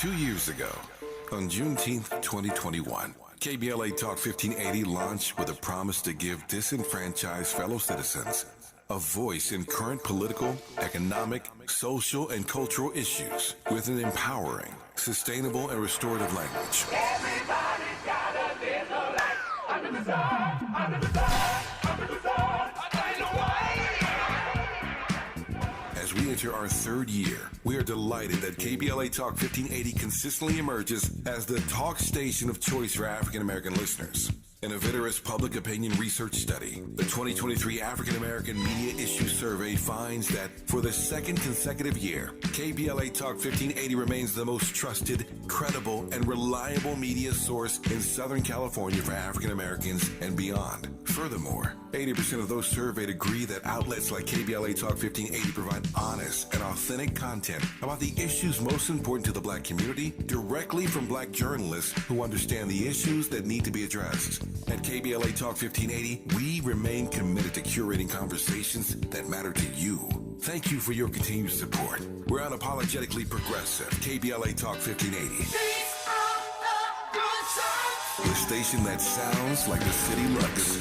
2 years ago, on Juneteenth 2021, KBLA Talk 1580 launched with a promise to give disenfranchised fellow citizens a voice in current political, economic, social, and cultural issues with an empowering, sustainable, and restorative language. Everybody's gotta live a life under the sun, under the sun, under the sun, under the sun. As we enter our third year, we are delighted that KBLA Talk 1580 consistently emerges as the talk station of choice for African American listeners. In a vigorous public opinion research study, the 2023 African American Media Issue Survey finds that for the second consecutive year, KBLA Talk 1580 remains the most trusted, credible, and reliable media source in Southern California for African Americans and beyond. Furthermore, 80% of those surveyed agree that outlets like KBLA Talk 1580 provide honest and authentic content about the issues most important to the Black community directly from Black journalists who understand the issues that need to be addressed. At KBLA Talk 1580, we remain committed to curating conversations that matter to you. Thank you for your continued support. We're unapologetically progressive. KBLA Talk 1580. The station that sounds like the city looks.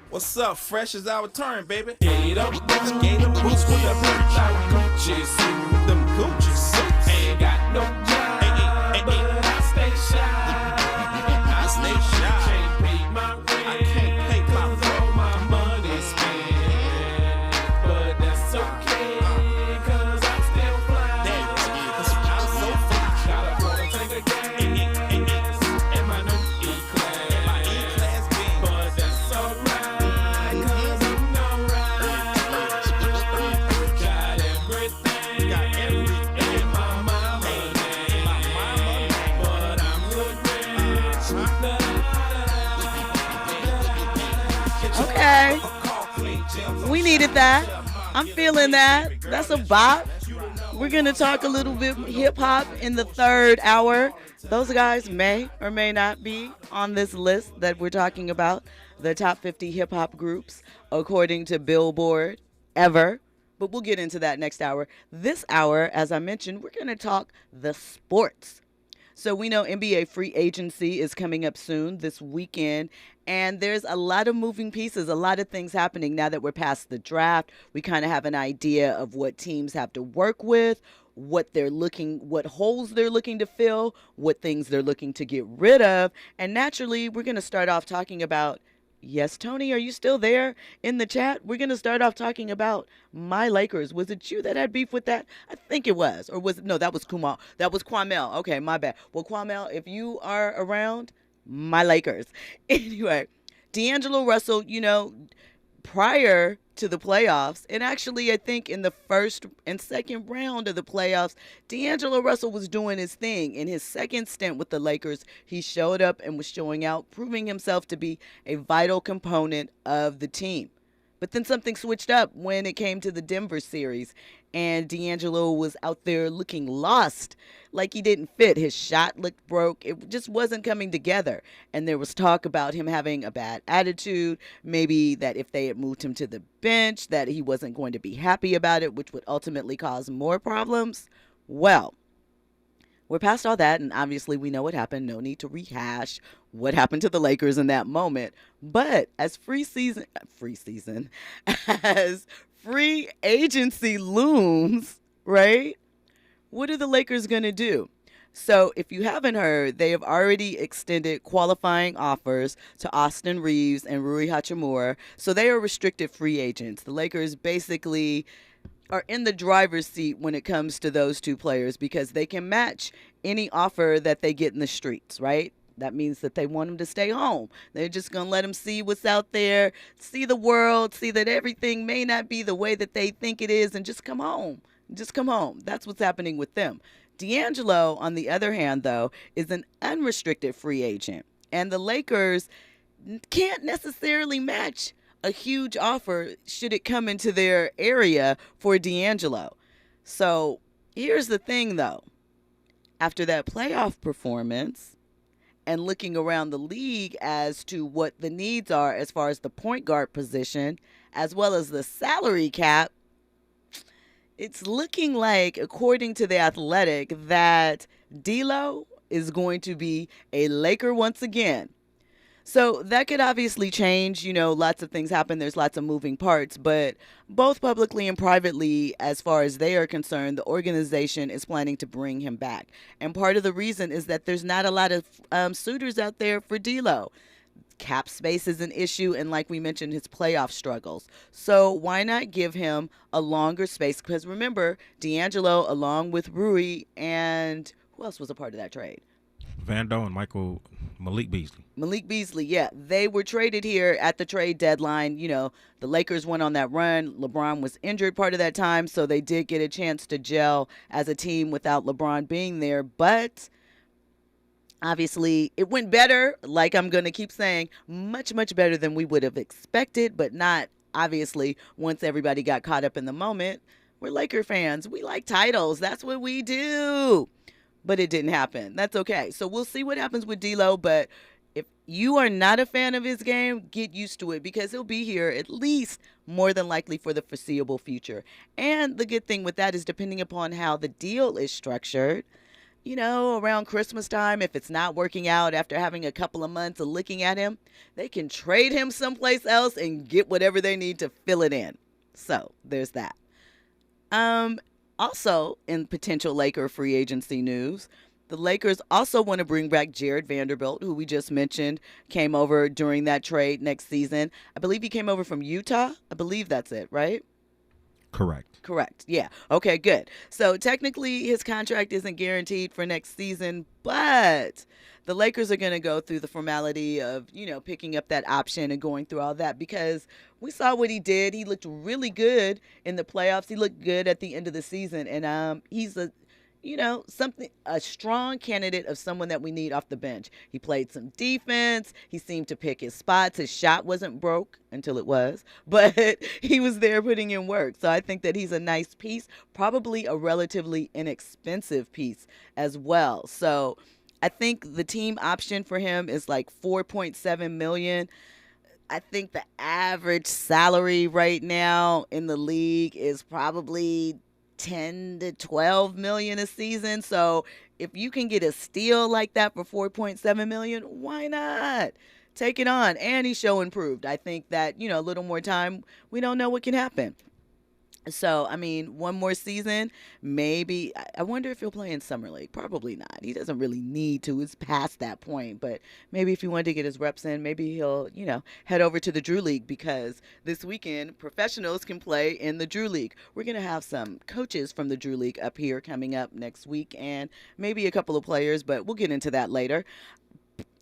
What's up? Fresh is our turn, baby. Get up, skate up, boots with the boots. Gucci suit, them Gucci suits. Ain't got no job, but I stay shy. I stay shy. Can't pay my rent. I can't pay my rent. All my money spent, but that's okay, 'cause I'm still fly. I'm so fly. Got a quarter tank of gas and my new E-class, but that's alright, 'cause I'm alright. Got everything in my mama name, but I'm good rich. Okay. We needed that. I'm feeling that. That's a bop. We're going to talk a little bit hip-hop in the third hour. Those guys may or may not be on this list that we're talking about, the top 50 hip-hop groups, according to Billboard, ever. But we'll get into that next hour. This hour, as I mentioned, we're going to talk the sports. So we know NBA free agency is coming up soon this weekend, and there's a lot of moving pieces, a lot of things happening now that we're past the draft. We kind of have an idea of what teams have to work with, what holes they're looking to fill, what things they're looking to get rid of. And naturally, we're going to start off talking about, yes, Tony, are you still there in the chat? We're going to start off talking about my Lakers. Was it you that had beef with that? I think it was. Or was it? No, that was Kumal. That was Kwamel. Okay, my bad. Well, Kwamel, if you are around, my Lakers. Anyway, D'Angelo Russell, prior to the playoffs, and actually I think in the first and second round of the playoffs, D'Angelo Russell was doing his thing. In his second stint with the Lakers, he showed up and was showing out, proving himself to be a vital component of the team. But then something switched up when it came to the Denver series, and D'Angelo was out there looking lost, like he didn't fit. His shot looked broke. It just wasn't coming together. And there was talk about him having a bad attitude, maybe that if they had moved him to the bench, that he wasn't going to be happy about it, which would ultimately cause more problems. Well, we're past all that, and obviously we know what happened. No need to rehash what happened to the Lakers in that moment. But as free agency looms, right? What are the Lakers going to do? So if you haven't heard, they have already extended qualifying offers to Austin Reeves and Rui Hachimura. So they are restricted free agents. The Lakers basically are in the driver's seat when it comes to those two players because they can match any offer that they get in the streets, right? That means that they want them to stay home. They're just going to let them see what's out there, see the world, see that everything may not be the way that they think it is, and just come home. Just come home. That's what's happening with them. D'Angelo, on the other hand, though, is an unrestricted free agent. And the Lakers can't necessarily match a huge offer should it come into their area for D'Angelo. So here's the thing, though. After that playoff performance and looking around the league as to what the needs are as far as the point guard position, as well as the salary cap, it's looking like, according to The Athletic, that D'Lo is going to be a Laker once again. So that could obviously change. Lots of things happen. There's lots of moving parts. But both publicly and privately, as far as they are concerned, the organization is planning to bring him back. And part of the reason is that there's not a lot of suitors out there for D'Lo. Cap space is an issue, and like we mentioned, his playoff struggles. So why not give him a longer space? Because remember, D'Angelo, along with Rui, and who else was a part of that trade? Vando and Malik Beasley. Malik Beasley, yeah. They were traded here at the trade deadline. The Lakers went on that run. LeBron was injured part of that time, so they did get a chance to gel as a team without LeBron being there. But obviously, it went better, like I'm going to keep saying, much, much better than we would have expected, but not, obviously, once everybody got caught up in the moment. We're Laker fans. We like titles. That's what we do. But it didn't happen. That's okay. So we'll see what happens with D'Lo, but if you are not a fan of his game, get used to it because he'll be here at least more than likely for the foreseeable future. And the good thing with that is depending upon how the deal is structured, around Christmas time, if it's not working out after having a couple of months of looking at him, they can trade him someplace else and get whatever they need to fill it in. So there's that. Also, in potential Laker free agency news, the Lakers also want to bring back Jared Vanderbilt, who we just mentioned, came over during that trade next season. I believe he came over from Utah. I believe that's it, right? Correct. Yeah. Okay, good. So technically his contract isn't guaranteed for next season, but the Lakers are going to go through the formality of, picking up that option and going through all that because we saw what he did. He looked really good in the playoffs. He looked good at the end of the season. And he's a strong candidate of someone that we need off the bench. He played some defense. He seemed to pick his spots. His shot wasn't broke until it was, but he was there putting in work. So I think that he's a nice piece, probably a relatively inexpensive piece as well. So I think the team option for him is like $4.7 million. I think the average salary right now in the league is probably 10 to 12 million a season. So if you can get a steal like that for 4.7 million, why not? Take it on. And he's show improved. I think that, a little more time, we don't know what can happen. So, one more season, maybe. I wonder if he'll play in Summer League. Probably not. He doesn't really need to. It's past that point. But maybe if he wanted to get his reps in, maybe he'll, head over to the Drew League because this weekend, professionals can play in the Drew League. We're going to have some coaches from the Drew League up here coming up next week and maybe a couple of players, but we'll get into that later.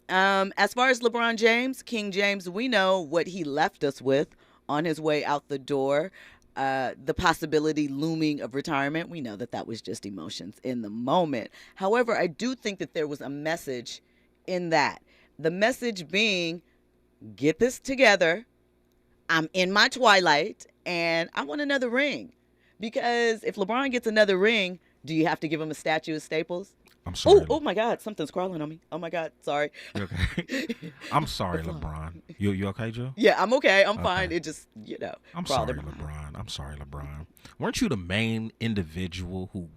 As far as LeBron James, King James, we know what he left us with on his way out the door. The possibility looming of retirement. We know that was just emotions in the moment. However, I do think that there was a message in that. The message being, get this together. I'm in my twilight and I want another ring. Because if LeBron gets another ring, do you have to give him a statue of Staples? I'm sorry. Oh my God, something's crawling on me. Oh my God, sorry. You okay? I'm sorry, LeBron. You okay, Jill? Yeah, I'm okay. I'm fine. It just, I'm sorry, LeBron. Weren't you the main individual who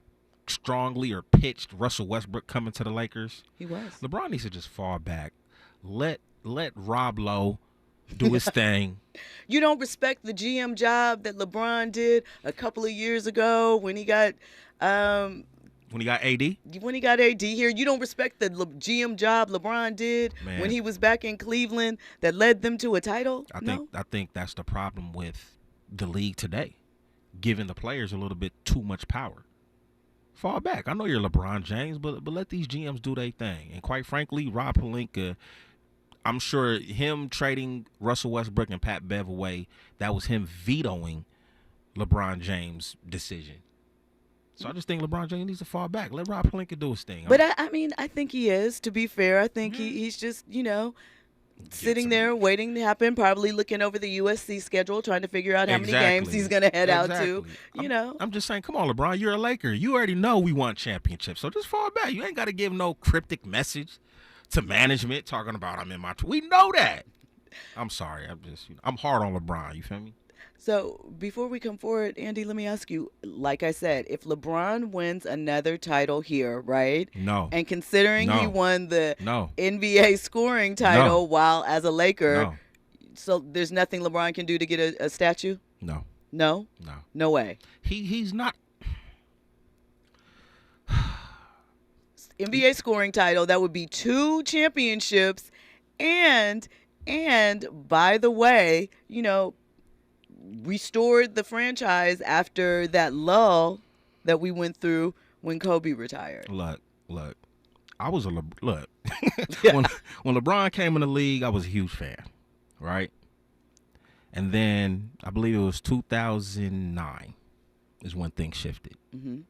strongly or pitched Russell Westbrook coming to the Lakers? He was. LeBron needs to just fall back. Let Rob Lowe do his thing. You don't respect the GM job that LeBron did a couple of years ago when he got when he got AD? When he got AD here. You don't respect the GM job LeBron did when he was back in Cleveland that led them to a title? I think that's the problem with the league today, giving the players a little bit too much power. Fall back. I know you're LeBron James, but let these GMs do their thing. And quite frankly, Rob Pelinka, I'm sure him trading Russell Westbrook and Pat Bev away, that was him vetoing LeBron James' decision. So I just think LeBron James needs to fall back. Let Rob Pelinka do his thing. But I think he is, to be fair. I think he's just, sitting there waiting to happen, probably looking over the USC schedule, trying to figure out how many games he's going to head out to. I'm just saying, come on, LeBron, you're a Laker. You already know we want championships. So just fall back. You ain't got to give no cryptic message to management talking about I'm in my we know that. I'm sorry. I'm hard on LeBron. You feel me? So before we come forward, Andy, let me ask you, like I said, if LeBron wins another title here, right? No. And considering he No. won the No. NBA scoring title No. while as a Laker, No. so there's nothing LeBron can do to get a statue? No. No? No. No way. He's not. NBA scoring title, that would be 2 championships, and by the way, restored the franchise after that lull that we went through when Kobe retired. Look. I was look. Yeah. When LeBron came in the league, I was a huge fan, right? And then I believe it was 2009 is when things shifted. Mm-hmm.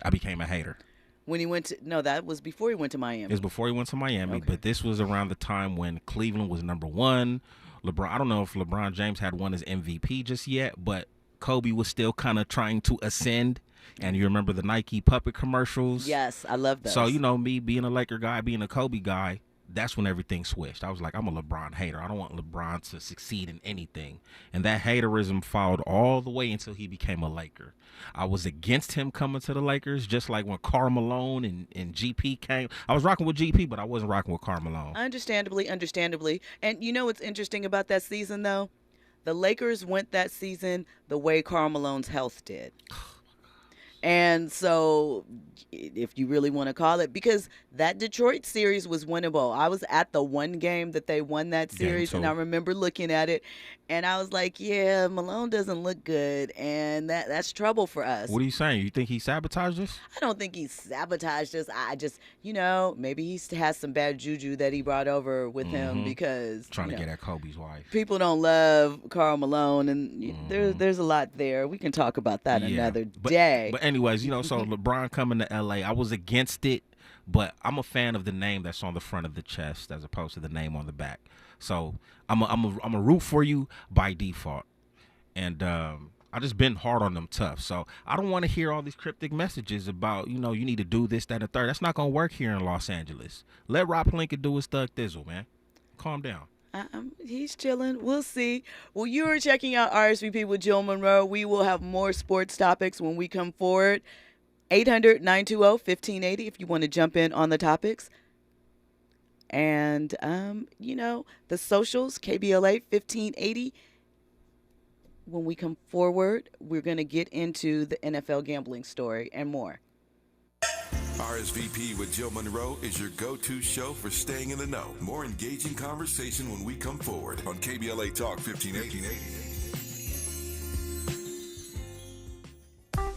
I became a hater. When he went to that was before he went to Miami. It was before he went to Miami, Okay. but this was around the time when Cleveland was number 1. LeBron, I don't know if LeBron James had won his MVP just yet, but Kobe was still kind of trying to ascend. And you remember the Nike puppet commercials? Yes, I love those. So, me being a Laker guy, being a Kobe guy, that's when everything switched. I was like, I'm a LeBron hater. I don't want LeBron to succeed in anything. And that haterism followed all the way until he became a Laker. I was against him coming to the Lakers, just like when Karl Malone and GP came. I was rocking with GP, but I wasn't rocking with Karl Malone. Understandably. And you know what's interesting about that season, though? The Lakers went that season the way Karl Malone's health did. And so, if you really want to call it, because that Detroit series was winnable. I was at the one game that they won that series, and I remember looking at it, and I was like, yeah, Malone doesn't look good, and that's trouble for us. What are you saying? You think he sabotaged us? I don't think he sabotaged us. I just, maybe he has some bad juju that he brought over with him because Trying to get at Kobe's wife. people don't love Karl Malone, and there's a lot there. We can talk about that another day. But anyways, so LeBron coming to LA, I was against it, but I'm a fan of the name that's on the front of the chest as opposed to the name on the back. So I'm a root for you by default. And I just been hard on them tough. So I don't want to hear all these cryptic messages about, you need to do this, that, and the third. That's not going to work here in Los Angeles. Let Rob Pelinka do his thug thizzle, man. Calm down. He's chilling. We'll see. Well, you are checking out RSVP with Jill Munroe. We will have more sports topics when we come forward. 800-920-1580 if you want to jump in on the topics. And, the socials, KBLA 1580. When we come forward, we're going to get into the NFL gambling story and more. RSVP with Jill Munroe is your go-to show for staying in the know. More engaging conversation when we come forward on KBLA Talk 1580.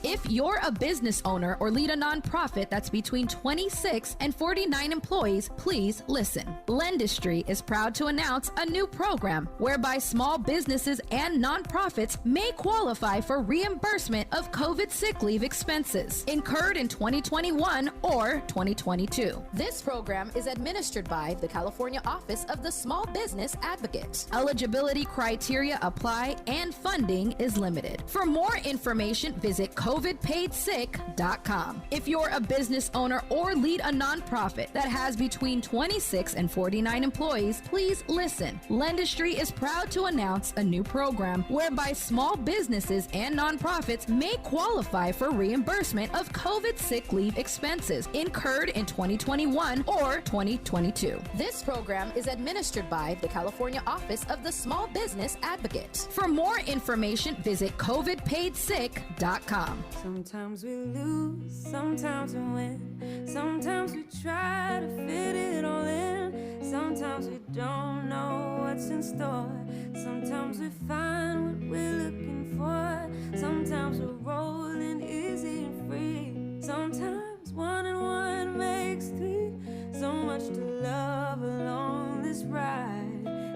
If you're a business owner or lead a nonprofit that's between 26 and 49 employees, please listen. Lendistry is proud to announce a new program whereby small businesses and nonprofits may qualify for reimbursement of COVID sick leave expenses incurred in 2021 or 2022. This program is administered by the California Office of the Small Business Advocate. Eligibility criteria apply and funding is limited. For more information, visit COVIDPaidSick.com. If you're a business owner or lead a nonprofit that has between 26 and 49 employees, please listen. Lendistry is proud to announce a new program whereby small businesses and nonprofits may qualify for reimbursement of COVID sick leave expenses incurred in 2021 or 2022. This program is administered by the California Office of the Small Business Advocate. For more information, visit COVIDPaidSick.com. Sometimes we lose, sometimes we win. Sometimes we try to fit it all in. Sometimes we don't know what's in store. Sometimes we find what we're looking for. Sometimes we're rolling easy and free. Sometimes 1 and 1 makes 3. So much to love along this ride.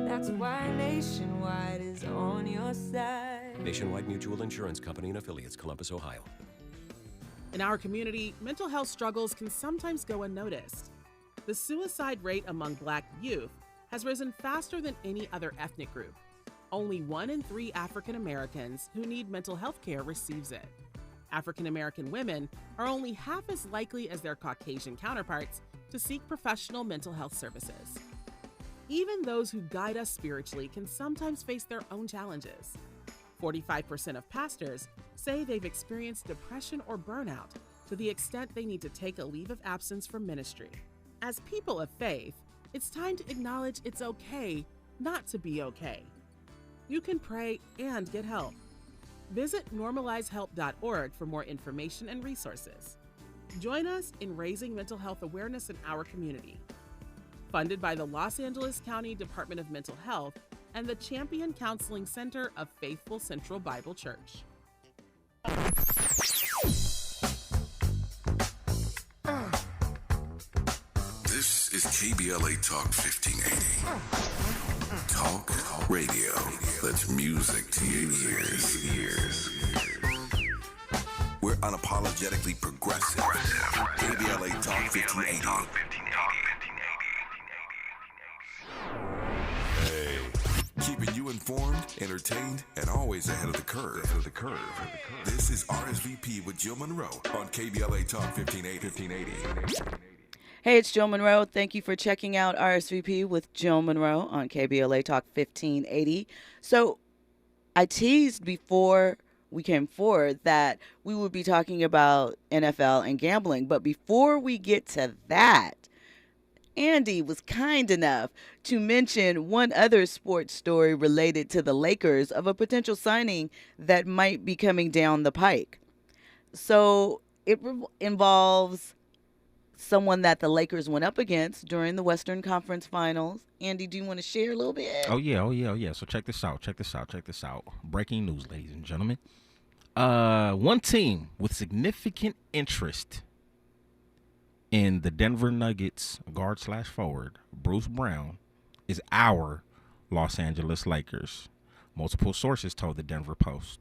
That's why Nationwide is on your side. Nationwide Mutual Insurance Company and Affiliates, Columbus, Ohio. In our community, mental health struggles can sometimes go unnoticed. The suicide rate among Black youth has risen faster than any other ethnic group. Only 1 in 3 African Americans who need mental health care receives it. African American women are only half as likely as their Caucasian counterparts to seek professional mental health services. Even those who guide us spiritually can sometimes face their own challenges. 45% of pastors say they've experienced depression or burnout to the extent they need to take a leave of absence from ministry. As people of faith, it's time to acknowledge it's okay not to be okay. You can pray and get help. Visit normalizehelp.org for more information and resources. Join us in raising mental health awareness in our community. Funded by the Los Angeles County Department of Mental Health and the Champion Counseling Center of Faithful Central Bible Church. This is KBLA Talk 1580. Talk radio. That's music to your ears. We're unapologetically progressive. KBLA Talk 1580. Keeping you informed, entertained, and always ahead of the curve. This is RSVP with Jill Munroe on KBLA Talk 1580. Hey, it's Jill Munroe. Thank you for checking out RSVP with Jill Munroe on KBLA Talk 1580. So I teased before we came forward that we would be talking about NFL and gambling. But before we get to that, Andy was kind enough to mention one other sports story related to the Lakers of a potential signing that might be coming down the pike. So it involves someone that the Lakers went up against during the Western Conference Finals. Andy, do you want to share a little bit? Oh yeah. So check this out. Breaking news, ladies and gentlemen. One team with significant interest in the Denver Nuggets guard/forward, Bruce Brown, is our Los Angeles Lakers. Multiple sources told the Denver Post.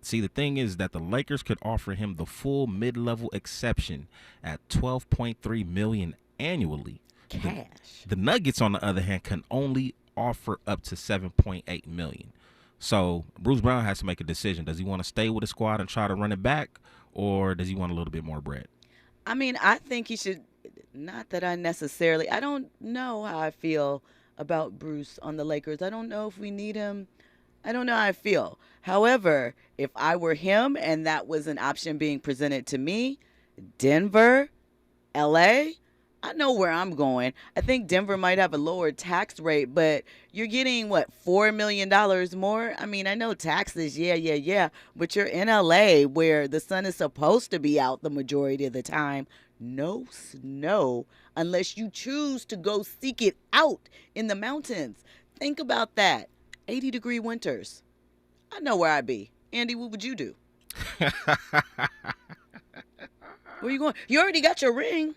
See, the thing is that the Lakers could offer him the full mid-level exception at $12.3 million annually. Cash. The Nuggets, on the other hand, can only offer up to $7.8 million. So Bruce Brown has to make a decision. Does he want to stay with the squad and try to run it back, or does he want a little bit more bread? I mean, I think he should, not that I don't know how I feel about Bruce on the Lakers. I don't know if we need him. I don't know how I feel. However, if I were him and that was an option being presented to me, Denver, LA, I know where I'm going. I think Denver might have a lower tax rate, but you're getting, $4 million more? I mean, I know taxes, yeah, but you're in LA where the sun is supposed to be out the majority of the time. No snow unless you choose to go seek it out in the mountains. Think about that. 80-degree winters. I know where I'd be. Andy, what would you do? Where you going? You already got your ring.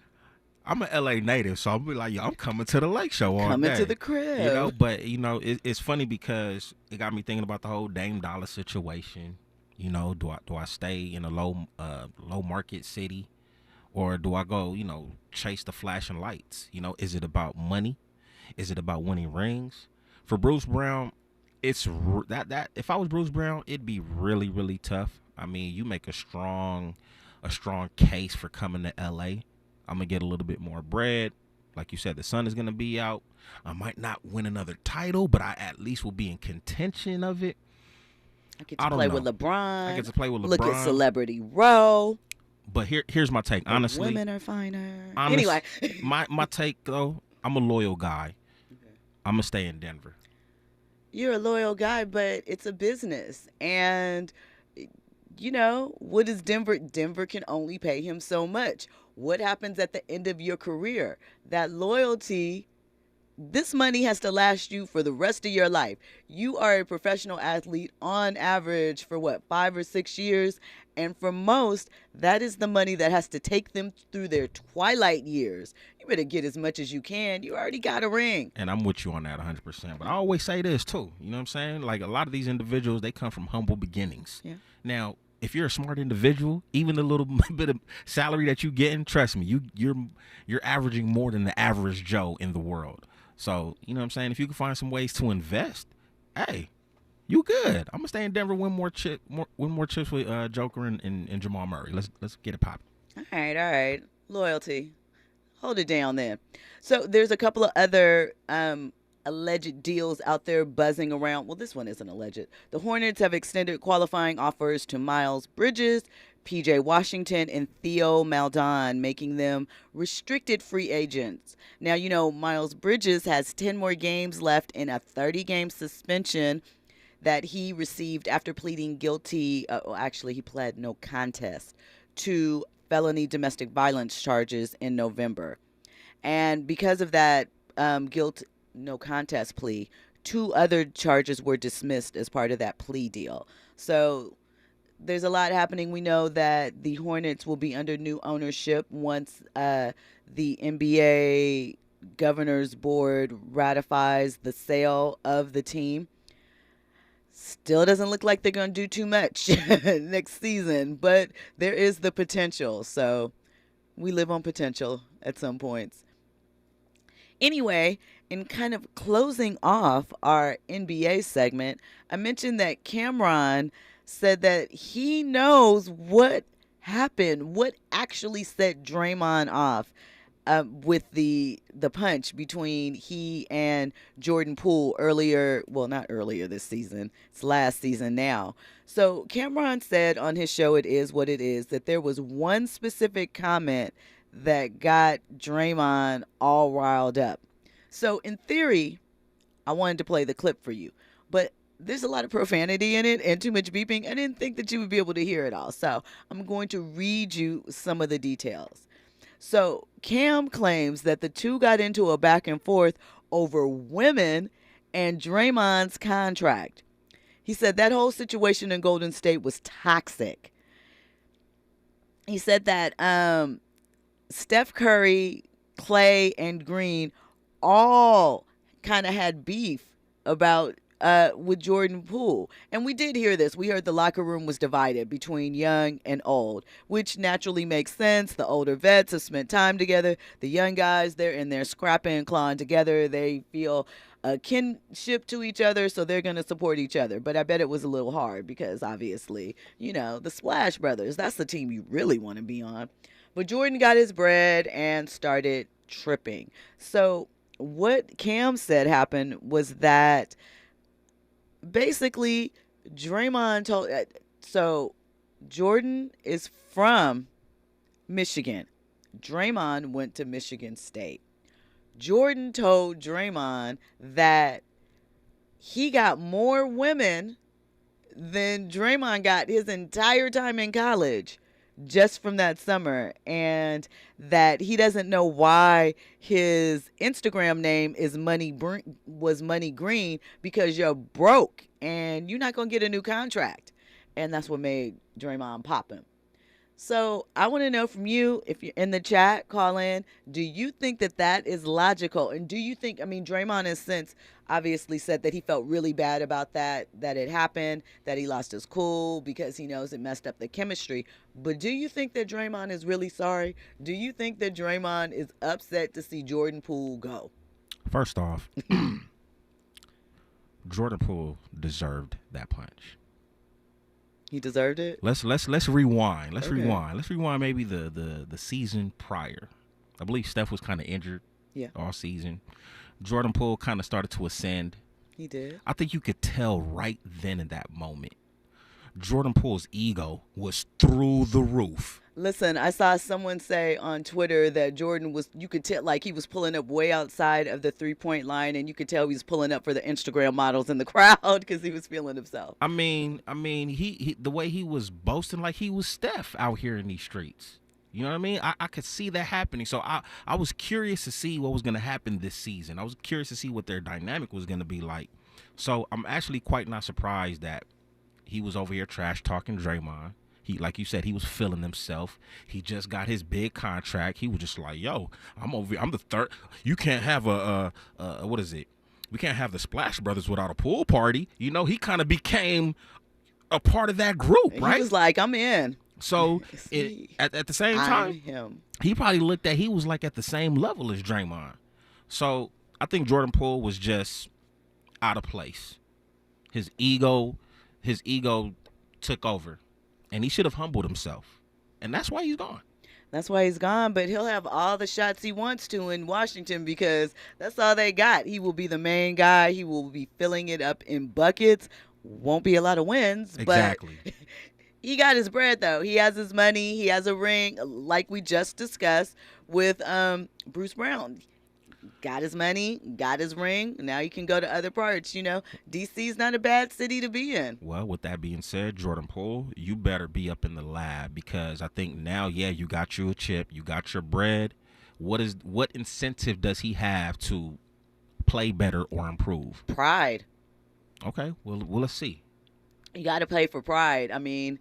I'm an LA native, so I'll be like, yo, I'm coming to the lake show all day. Coming to the crib. But, it's funny because it got me thinking about the whole Dame Dollar situation. Do I stay in a low market city, or do I go, chase the flashing lights? Is it about money? Is it about winning rings? For Bruce Brown, it's that if I was Bruce Brown, it'd be really, really tough. I mean, you make a strong case for coming to LA. I'm going to get a little bit more bread. Like you said, the sun is going to be out. I might not win another title, but I at least will be in contention of it. I get to play with LeBron. I get to play with LeBron. Look at Celebrity Row. But here's my take. Honestly, women are finer. Anyway. my take, though, I'm a loyal guy. Okay. I'm going to stay in Denver. You're a loyal guy, but it's a business. And, what is Denver? Denver can only pay him so much. What happens at the end of your career? That loyalty, this money has to last you for the rest of your life. You are a professional athlete on average for 5 or 6 years. And for most, that is the money that has to take them through their twilight years. You better get as much as you can. You already got a ring. And I'm with you on that 100%. But I always say this too. You know what I'm saying? Like, a lot of these individuals, they come from humble beginnings. Yeah. Now, if you're a smart individual, even the little bit of salary that you're getting, trust me, you're averaging more than the average Joe in the world. So, you know what I'm saying? If you can find some ways to invest, hey, you good. I'm gonna stay in Denver, win more chips with Joker and Jamal Murray. Let's get it popping. All right. Loyalty. Hold it down then. So there's a couple of other alleged deals out there buzzing around. Well, this one isn't alleged. The Hornets have extended qualifying offers to Miles Bridges, PJ Washington, and Theo Maldon, making them restricted free agents. Now, you know, Miles Bridges has 10 more games left in a 30-game suspension that he received after pleading guilty. Actually, he pled no contest to felony domestic violence charges in November. And because of that no contest plea, 2 other charges were dismissed as part of that plea deal. So there's a lot happening. We know that the Hornets will be under new ownership once the NBA Governors Board ratifies the sale of the team. Still doesn't look like they're going to do too much next season, but there is the potential. So we live on potential at some points. Anyway, in kind of closing off our NBA segment, I mentioned that Cameron said that he knows what happened, what actually set Draymond off with the punch between he and Jordan Poole earlier. Well, not earlier this season. It's last season now. So Cameron said on his show, It Is What It Is, that there was one specific comment that got Draymond all riled up. So in theory, I wanted to play the clip for you, but there's a lot of profanity in it and too much beeping. I didn't think that you would be able to hear it all. So I'm going to read you some of the details. So Cam claims that the two got into a back and forth over women and Draymond's contract. He said that whole situation in Golden State was toxic. He said that Steph Curry, Clay, and Green all kind of had beef about with Jordan Poole. And we did hear this. We heard the locker room was divided between young and old, which naturally makes sense. The older vets have spent time together. The young guys, they're in there scrapping and clawing together. They feel a kinship to each other, so they're going to support each other. But I bet it was a little hard because obviously, you know, the Splash Brothers, that's the team you really want to be on. But Jordan got his bread and started tripping. So what Cam said happened was that basically Draymond told, so Jordan is from Michigan. Draymond went to Michigan State. Jordan told Draymond that he got more women than Draymond got his entire time in college just from that summer, and that he doesn't know why his Instagram name is was Money Green, because you're broke and you're not going to get a new contract. And that's what made Draymond pop him. So I want to know from you, if you're in the chat, call in. Do you think that that is logical? And do you think, I mean, Draymond has since obviously said that he felt really bad about that it happened, that he lost his cool because he knows it messed up the chemistry. But do you think that Draymond is really sorry? Do you think that Draymond is upset to see Jordan Poole go? First off, Jordan Poole deserved that punch. He deserved it? Let's rewind. Let's Okay. rewind. Let's rewind maybe the season prior. I believe Steph was kind of injured all season. Jordan Poole kind of started to ascend. He did. I think you could tell right then in that moment, Jordan Poole's ego was through the roof. Listen, I saw someone say on Twitter that Jordan was, you could tell, like he was pulling up way outside of the three-point line, and you could tell he was pulling up for the Instagram models in the crowd because he was feeling himself. I mean, he the way he was boasting like he was Steph out here in these streets. You know what I mean? I could see that happening. So I was curious to see what was going to happen this season. I was curious to see what their dynamic was going to be like. So I'm actually quite not surprised that he was over here trash talking Draymond. He, like you said, he was feeling himself. He just got his big contract. He was just like, yo, I'm over here. I'm the third. You can't have what is it? We can't have the Splash Brothers without a pool party. You know, he kind of became a part of that group, right? He was like, I'm in. So at the same time, he probably looked at, he was like at the same level as Draymond. So I think Jordan Poole was just out of place. His ego took over. And he should have humbled himself. And that's why he's gone. That's why he's gone, but he'll have all the shots he wants to in Washington because that's all they got. He will be the main guy. He will be filling it up in buckets. Won't be a lot of wins, Exactly. but he got his bread, though. He has his money. He has a ring, like we just discussed with Bruce Brown. Got his money, got his ring. Now he can go to other parts. D.C.'s not a bad city to be in. Well, with that being said, Jordan Poole, you better be up in the lab because I think now, you got you a chip, you got your bread. What incentive does he have to play better or improve? Pride. Okay, well, let's see. You got to play for pride. I mean,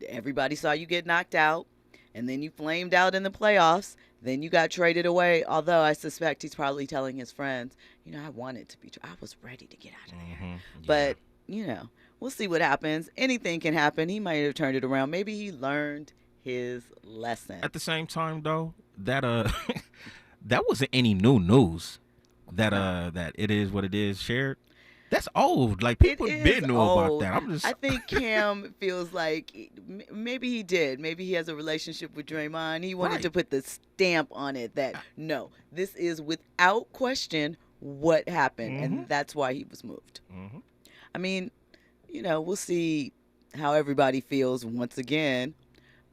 everybody saw you get knocked out, and then you flamed out in the playoffs. Then you got traded away, although I suspect he's probably telling his friends, I wanted to be, I was ready to get out of there. Yeah. But, we'll see what happens. Anything can happen. He might have turned it around. Maybe he learned his lesson. At the same time, though, that that wasn't any new news that it is what it is shared. That's old. Like, people been knew about that. I think Cam feels like maybe he did. Maybe he has a relationship with Draymond. He wanted to put the stamp on it that, no, this is without question what happened. And that's why he was moved. I mean, we'll see how everybody feels once again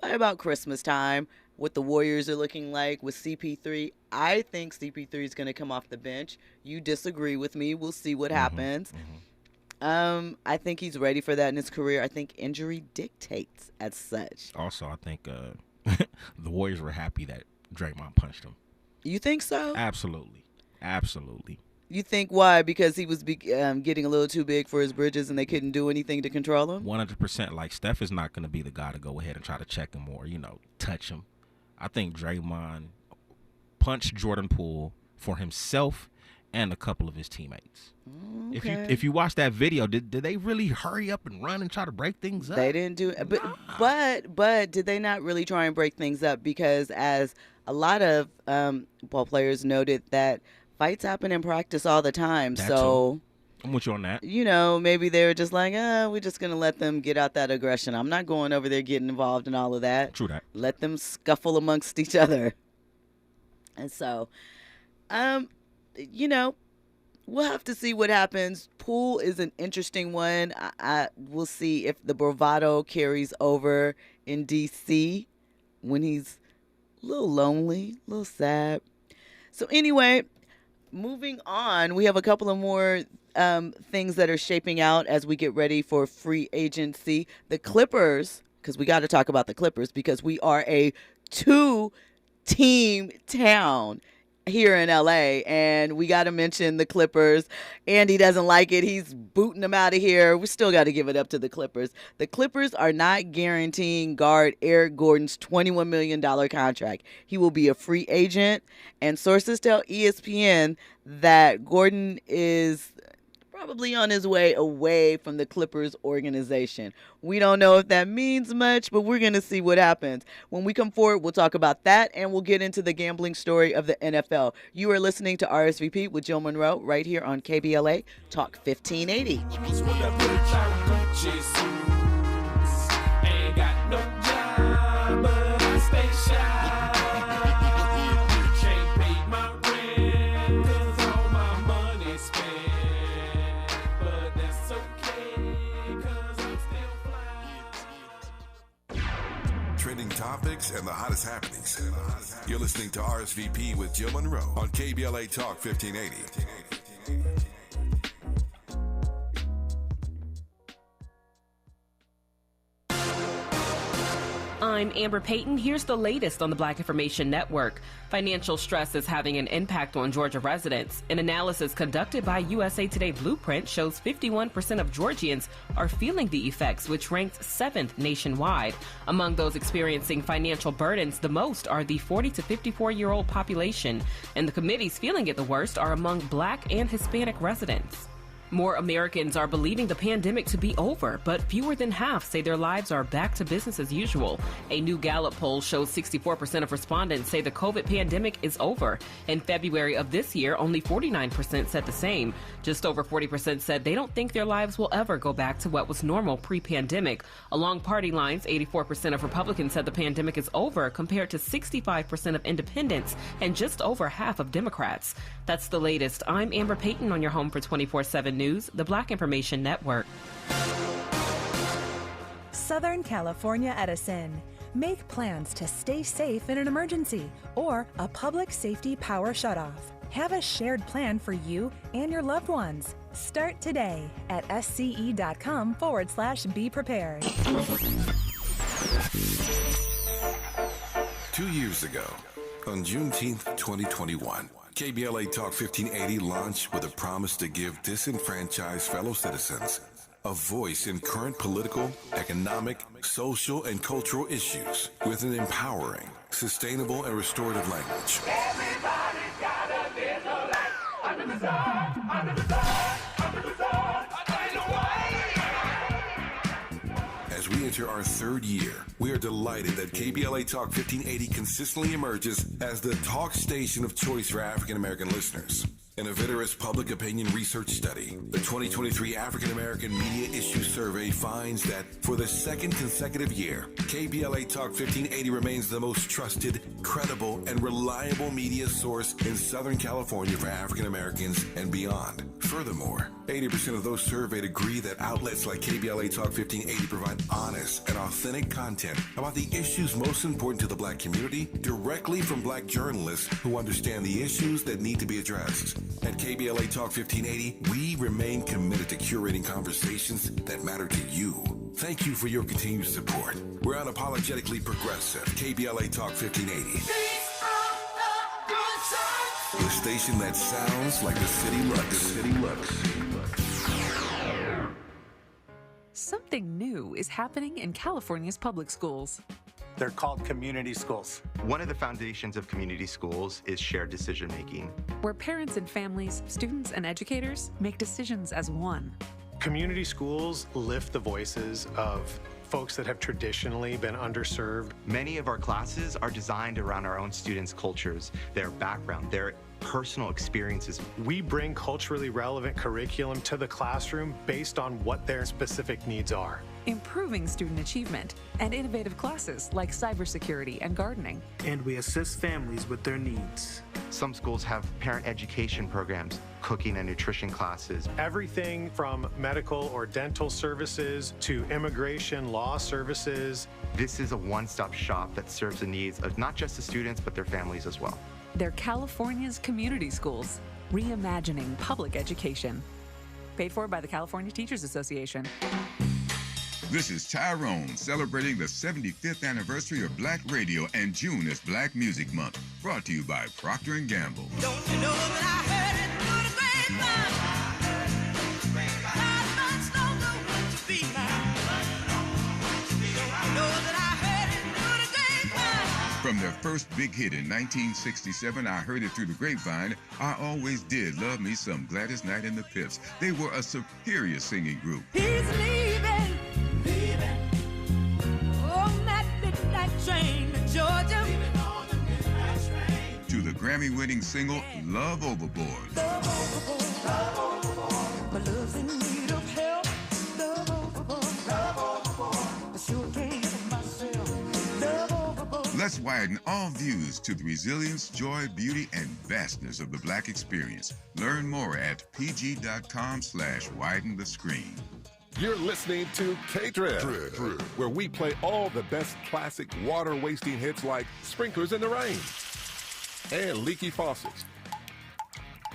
by about Christmas time. What the Warriors are looking like with CP3. I think CP3 is going to come off the bench. You disagree with me. We'll see what happens. I think he's ready for that in his career. I think injury dictates as such. Also, I think the Warriors were happy that Draymond punched him. You think so? Absolutely. You think why? Because he was getting a little too big for his britches and they couldn't do anything to control him? 100%. Like, Steph is not going to be the guy to go ahead and try to check him or, touch him. I think Draymond punched Jordan Poole for himself and a couple of his teammates. Okay. If you watch that video, did they really hurry up and run and try to break things up? They didn't do it. But did they not really try and break things up? Because as a lot of ball players noted that fights happen in practice all the time. So I'm with you on that. Maybe they were just like, we're just going to let them get out that aggression. I'm not going over there getting involved in all of that. True that. Let them scuffle amongst each other. And so, we'll have to see what happens. Poole is an interesting one. We'll see if the bravado carries over in D.C. when he's a little lonely, a little sad. So anyway, moving on, we have a couple of more things that are shaping out as we get ready for free agency. The Clippers, because we got to talk about the Clippers because we are a 2-team town here in LA, and we got to mention the Clippers. Andy doesn't like it. He's booting them out of here. We still got to give it up to the Clippers. The Clippers are not guaranteeing guard Eric Gordon's $21 million contract. He will be a free agent, and sources tell ESPN that Gordon is probably on his way away from the Clippers organization. We don't know if that means much, but we're going to see what happens. When we come forward, we'll talk about that, and we'll get into the gambling story of the NFL. You are listening to RSVP with Jill Munroe right here on KBLA Talk 1580. Ain't got no job, but I stay shy. Can't pay my rent, 'cause all my money's spent. But that's okay, 'cause I'm still fly. Trending topics and the hottest happenings. You're listening to RSVP with Jill Munroe on KBLA Talk 1580. I'm Amber Payton. Here's the latest on the Black Information Network. Financial stress is having an impact on Georgia residents. An analysis conducted by USA Today Blueprint shows 51% of Georgians are feeling the effects, which ranks 7th nationwide. Among those experiencing financial burdens, the most are the 40 to 54-year-old population. And the committees feeling it the worst are among Black and Hispanic residents. More Americans are believing the pandemic to be over, but fewer than half say their lives are back to business as usual. A new Gallup poll shows 64% of respondents say the COVID pandemic is over. In February of this year, only 49% said the same. Just over 40% said they don't think their lives will ever go back to what was normal pre-pandemic. Along party lines, 84% of Republicans said the pandemic is over, compared to 65% of independents and just over half of Democrats. That's the latest. I'm Amber Payton on your home for 24/7 News, the Black Information Network. Southern California Edison. Make plans to stay safe in an emergency or a public safety power shutoff. Have a shared plan for you and your loved ones. Start today at sce.com/be prepared. 2 years ago, on Juneteenth 2021, KBLA Talk 1580 launched with a promise to give disenfranchised fellow citizens a voice in current political, economic, social, and cultural issues with an empowering, sustainable, and restorative language. Everybody's got a little light under the sun, under the sun, under the sun, under the sun. As we enter our third year, we are delighted that KBLA Talk 1580 consistently emerges as the talk station of choice for African American listeners. In a vigorous public opinion research study, the 2023 African American Media Issue Survey finds that for the second consecutive year, KBLA Talk 1580 remains the most trusted, credible, and reliable media source in Southern California for African Americans and beyond. Furthermore, 80% of those surveyed agree that outlets like KBLA Talk 1580 provide honest and authentic content about the issues most important to the Black community directly from Black journalists who understand the issues that need to be addressed. At KBLA Talk 1580, we remain committed to curating conversations that matter to you. Thank you for your continued support. We're unapologetically progressive. KBLA Talk 1580. The station that sounds like the city looks. Something new is happening in California's public schools. They're called community schools. One of the foundations of community schools is shared decision-making, where parents and families, students and educators make decisions as one. Community schools lift the voices of folks that have traditionally been underserved. Many of our classes are designed around our own students' cultures, their background, their personal experiences. We bring culturally relevant curriculum to the classroom based on what their specific needs are. Improving student achievement and innovative classes like cybersecurity and gardening. And we assist families with their needs. Some schools have parent education programs, cooking and nutrition classes. Everything from medical or dental services to immigration law services. This is a one-stop shop that serves the needs of not just the students, but their families as well. They're California's community schools, reimagining public education. Paid for by the California Teachers Association. This is Tyrone celebrating the 75th anniversary of Black Radio, and June is Black Music Month. Brought to you by Procter & Gamble. Don't you know that I heard it through the grapevine? God must know the one to be mine. Don't you know that I heard it through the grapevine? From their first big hit in 1967, I Heard It Through the Grapevine, I always did love me some Gladys Knight and the Pips. They were a superior singing group. He's leaving. On that midnight train to Georgia. To the Grammy-winning single, Love Overboard. Love overboard, love overboard. My love's in need of help. Love overboard, love overboard. I sure can't help myself. Love overboard. Let's widen all views to the resilience, joy, beauty, and vastness of the Black experience. Learn more at pg.com/widen the screen. You're listening to K-Drip, where we play all the best classic water-wasting hits like Sprinklers in the Rain and Leaky Faucets.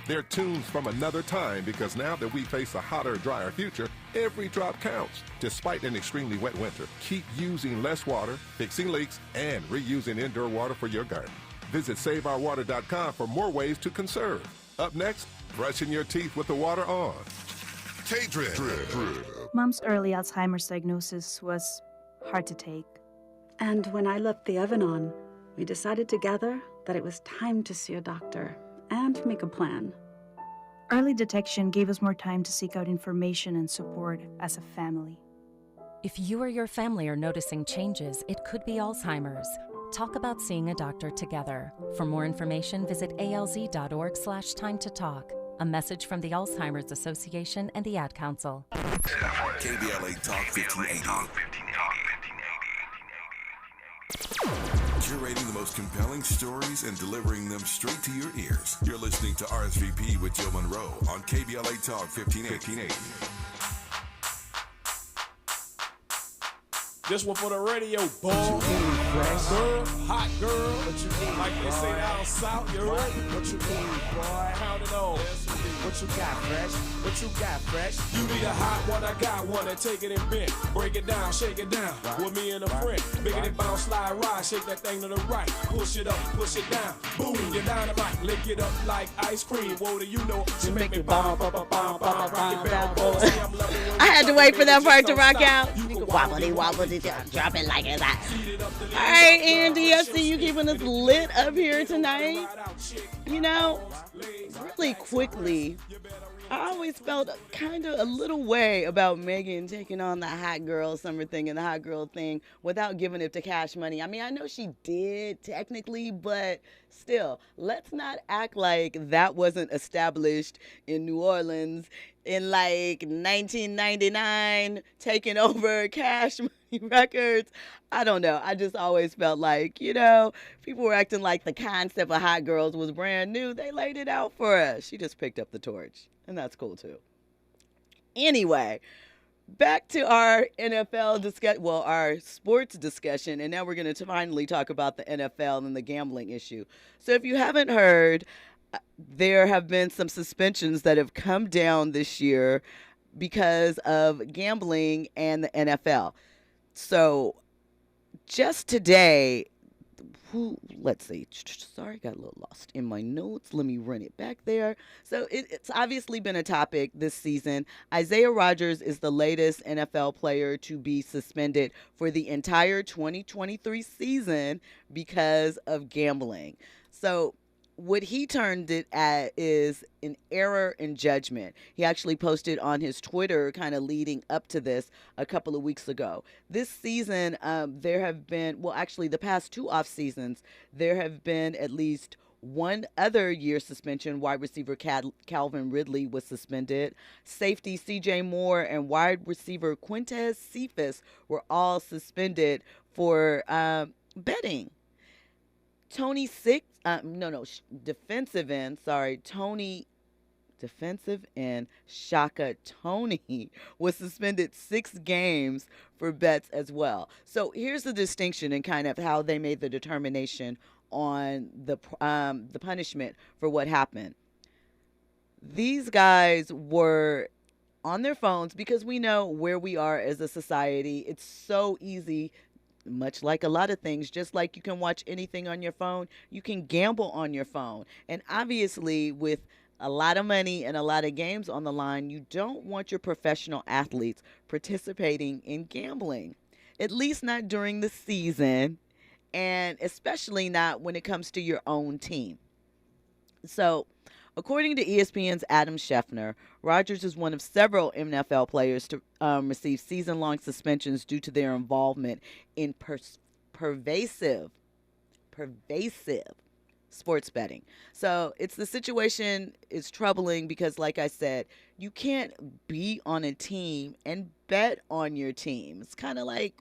They're tunes from another time because now that we face a hotter, drier future, every drop counts. Despite an extremely wet winter, keep using less water, fixing leaks, and reusing indoor water for your garden. Visit SaveOurWater.com for more ways to conserve. Up next, brushing your teeth with the water on. K-Drip. Mom's early Alzheimer's diagnosis was hard to take. And when I left the oven on, we decided together that it was time to see a doctor and make a plan. Early detection gave us more time to seek out information and support as a family. If you or your family are noticing changes, it could be Alzheimer's. Talk about seeing a doctor together. For more information, visit alz.org/time to talk. A message from the Alzheimer's Association and the Ad Council. KBLA Talk 1580. Curating the most compelling stories and delivering them straight to your ears. You're listening to RSVP with Jill Munroe on KBLA Talk 1580. This one for the radio, boy. Girl, hot girl. What you mean, like they say down south, you heard? What you mean, boy? Pound it on. What you got, fresh? What you got, fresh? You need a hot one, I got one, and take it and bend. Break it down, shake it down. With me and a friend. Bigger than bounce, slide, ride, shake that thing to the right. Push it up, push it down. Boom, you dynamite. Lick it up like ice cream. Whoa, do you know? She make me bomb, rock it back, boy. I had to wait for that part to rock out. Wobbly, wobbly, drop it like it's hot. All right, Andy, I see you keeping us lit up here tonight. You know, really quickly, I always felt kind of a little way about Megan taking on the hot girl summer thing and the hot girl thing without giving it to Cash Money. I mean, I know she did technically, but still, let's not act like that wasn't established in New Orleans in like 1999, taking over Cash Money Records. I don't know. I just always felt like, you know, people were acting like the concept of hot girls was brand new. They laid it out for us. She just picked up the torch. And that's cool, too. Anyway, back to our NFL discussion, well, our sports discussion, and now we're going to finally talk about the NFL and the gambling issue. So if you haven't heard, there have been some suspensions that have come down this year because of gambling and the NFL. So just today, let's see. Sorry, got a little lost in my notes. Let me run it back there. So it's obviously been a topic this season. Isiaih Rogers is the latest NFL player to be suspended for the entire 2023 season because of gambling. So what he termed it at is an error in judgment. He actually posted on his Twitter kind of leading up to this a couple of weeks ago. This season, there have been, well, actually the past two off seasons, there have been at least one other year suspension. Wide receiver Calvin Ridley was suspended. Safety CJ Moore and wide receiver Quintez Cephas were all suspended for betting. Defensive end Shaka Toney was suspended 6 games for bets as well. So here's the distinction and kind of how they made the determination on the punishment for what happened. These guys were on their phones because we know where we are as a society. It's so easy. Much like a lot of things, just like you can watch anything on your phone, you can gamble on your phone. And obviously, with a lot of money and a lot of games on the line, you don't want your professional athletes participating in gambling, at least not during the season, and especially not when it comes to your own team. So, according to ESPN's Adam Schefter, Rogers is one of several NFL players to receive season-long suspensions due to their involvement in pervasive sports betting. So the situation is troubling because, like I said, you can't be on a team and bet on your team. It's kind of like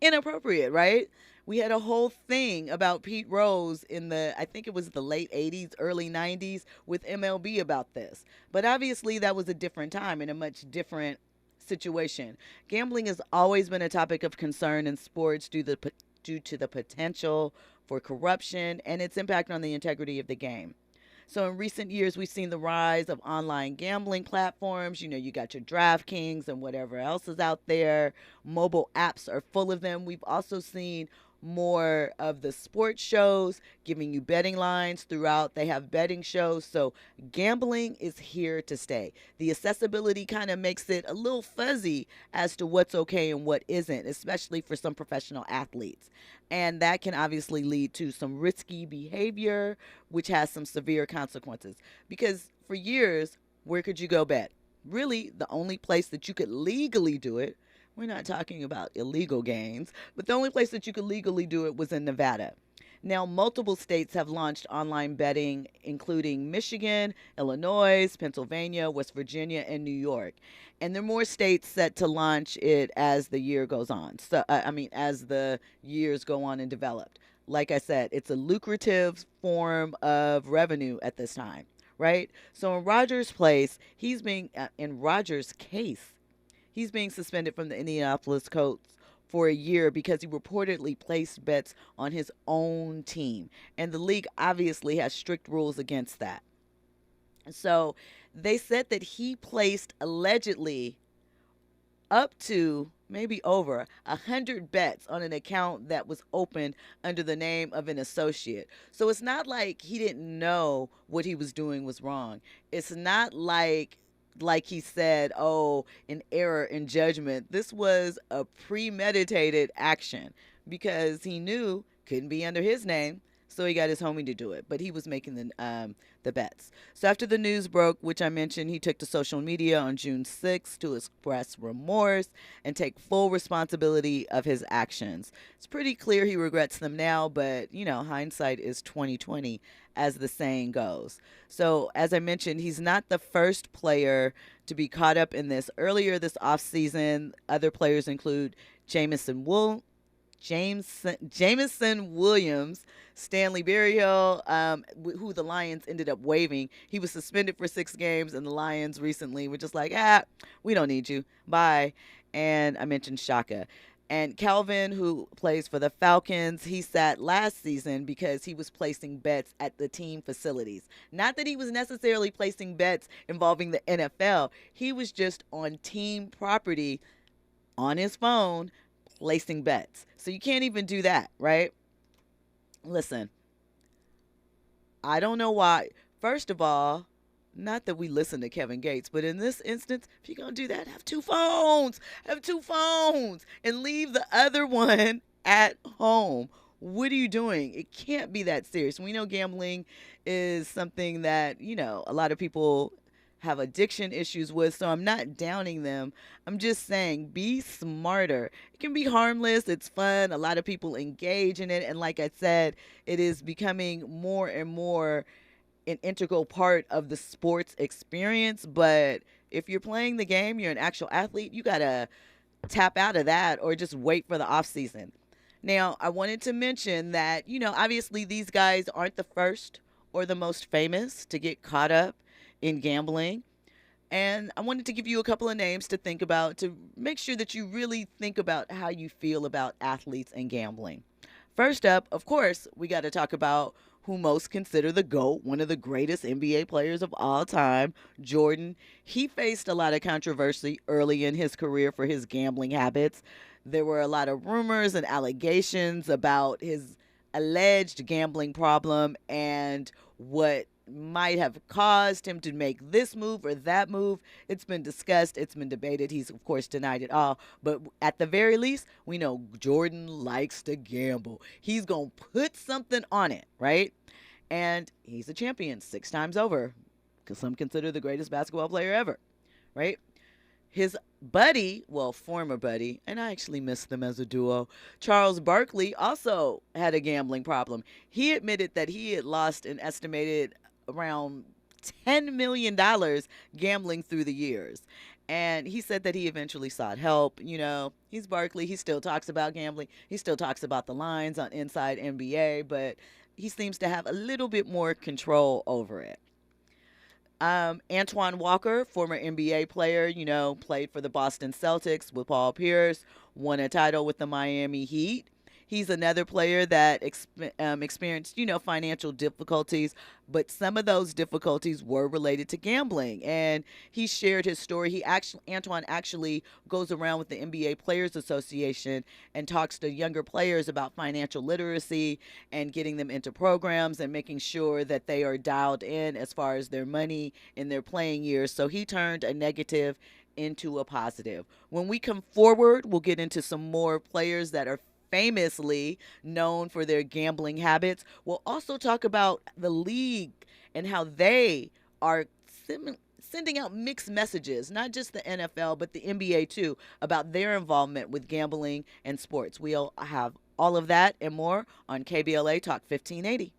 inappropriate, right? We had a whole thing about Pete Rose in I think it was the late 80s, early 90s with MLB about this. But obviously that was a different time and a much different situation. Gambling has always been a topic of concern in sports due to the potential for corruption and its impact on the integrity of the game. So in recent years, we've seen the rise of online gambling platforms. You know, you got your DraftKings and whatever else is out there. Mobile apps are full of them. We've also seen more of the sports shows giving you betting lines throughout. They have betting shows. So gambling is here to stay. The accessibility kind of makes it a little fuzzy as to what's okay and what isn't, especially for some professional athletes. And that can obviously lead to some risky behavior, which has some severe consequences. Because for years, where could you go bet? Really, the only place that you could legally do it, we're not talking about illegal games, but the only place that you could legally do it was in Nevada. Now, multiple states have launched online betting, including Michigan, Illinois, Pennsylvania, West Virginia, and New York. And there are more states set to launch it as the year goes on. So, as the years go on and develop. Like I said, it's a lucrative form of revenue at this time, right? So in Rogers' case, he's being suspended from the Indianapolis Colts for a year because he reportedly placed bets on his own team. And the league obviously has strict rules against that. So they said that he placed allegedly up to maybe over 100 bets on an account that was opened under the name of an associate. So it's not like he didn't know what he was doing was wrong. It's not like he said, an error in judgment. This was a premeditated action because he knew couldn't be under his name, so he got his homie to do it. But he was making the bets. So after the news broke, which I mentioned, he took to social media on June 6th to express remorse and take full responsibility of his actions. It's pretty clear he regrets them now, but, hindsight is 20/20, as the saying goes. So, as I mentioned, he's not the first player to be caught up in this. Earlier this offseason, other players include Jameson Williams, Stanley Berryhill, who the Lions ended up waiving. He was suspended for 6 games, and the Lions recently were just like, we don't need you. Bye. And I mentioned Shaka. And Calvin, who plays for the Falcons, he sat last season because he was placing bets at the team facilities. Not that he was necessarily placing bets involving the NFL. He was just on team property on his phone placing bets. So you can't even do that, right? Listen, I don't know why. First of all, not that we listen to Kevin Gates, but in this instance, if you're going to do that, have 2 phones. Have 2 phones and leave the other one at home. What are you doing? It can't be that serious. We know gambling is something that, a lot of people have addiction issues with, so I'm not downing them. I'm just saying, be smarter. It can be harmless. It's fun. A lot of people engage in it. And like I said, it is becoming more and more an integral part of the sports experience. But if you're playing the game, you're an actual athlete, you got to tap out of that or just wait for the off season. Now, I wanted to mention that, obviously these guys aren't the first or the most famous to get caught up in gambling. And I wanted to give you a couple of names to think about to make sure that you really think about how you feel about athletes and gambling. First up, of course, we got to talk about who most consider the GOAT, one of the greatest NBA players of all time, Jordan. He faced a lot of controversy early in his career for his gambling habits. There were a lot of rumors and allegations about his alleged gambling problem and what might have caused him to make this move or that move. It's been discussed. It's been debated. He's, of course, denied it all. But at the very least, we know Jordan likes to gamble. He's going to put something on it, right? And he's a champion 6 times over, because some consider the greatest basketball player ever, right? His buddy, former buddy, and I actually miss them as a duo, Charles Barkley, also had a gambling problem. He admitted that he had lost an estimated around $10 million gambling through the years. And he said that he eventually sought help. He's Barkley. He still talks about gambling. He still talks about the lines on Inside NBA, but he seems to have a little bit more control over it. Antoine Walker, former NBA player, played for the Boston Celtics with Paul Pierce, won a title with the Miami Heat. He's another player that experienced, financial difficulties, but some of those difficulties were related to gambling. And he shared his story. Antoine actually goes around with the NBA Players Association and talks to younger players about financial literacy and getting them into programs and making sure that they are dialed in as far as their money in their playing years. So he turned a negative into a positive. When we come forward, we'll get into some more players that are famously known for their gambling habits. We'll also talk about the league and how they are sending out mixed messages, not just the NFL, but the NBA too, about their involvement with gambling and sports. We'll have all of that and more on KBLA Talk 1580.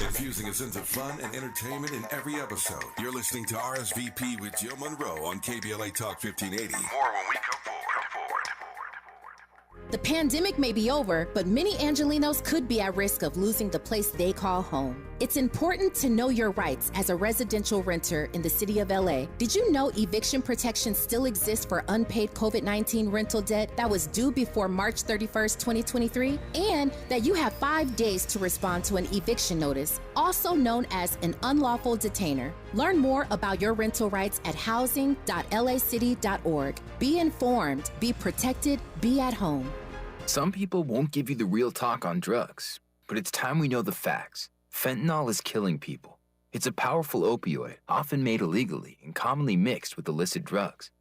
Infusing a sense of fun and entertainment in every episode. You're listening to RSVP with Jill Munroe on KBLA Talk 1580. More when we come forward. The pandemic may be over, but many Angelinos could be at risk of losing the place they call home. It's important to know your rights as a residential renter in the city of LA. Did you know eviction protection still exists for unpaid COVID-19 rental debt that was due before March 31st, 2023? And that you have 5 days to respond to an eviction notice, also known as an unlawful detainer. Learn more about your rental rights at housing.lacity.org. Be informed, be protected, be at home. Some people won't give you the real talk on drugs, but it's time we know the facts. Fentanyl is killing people. It's a powerful opioid, often made illegally and commonly mixed with illicit drugs.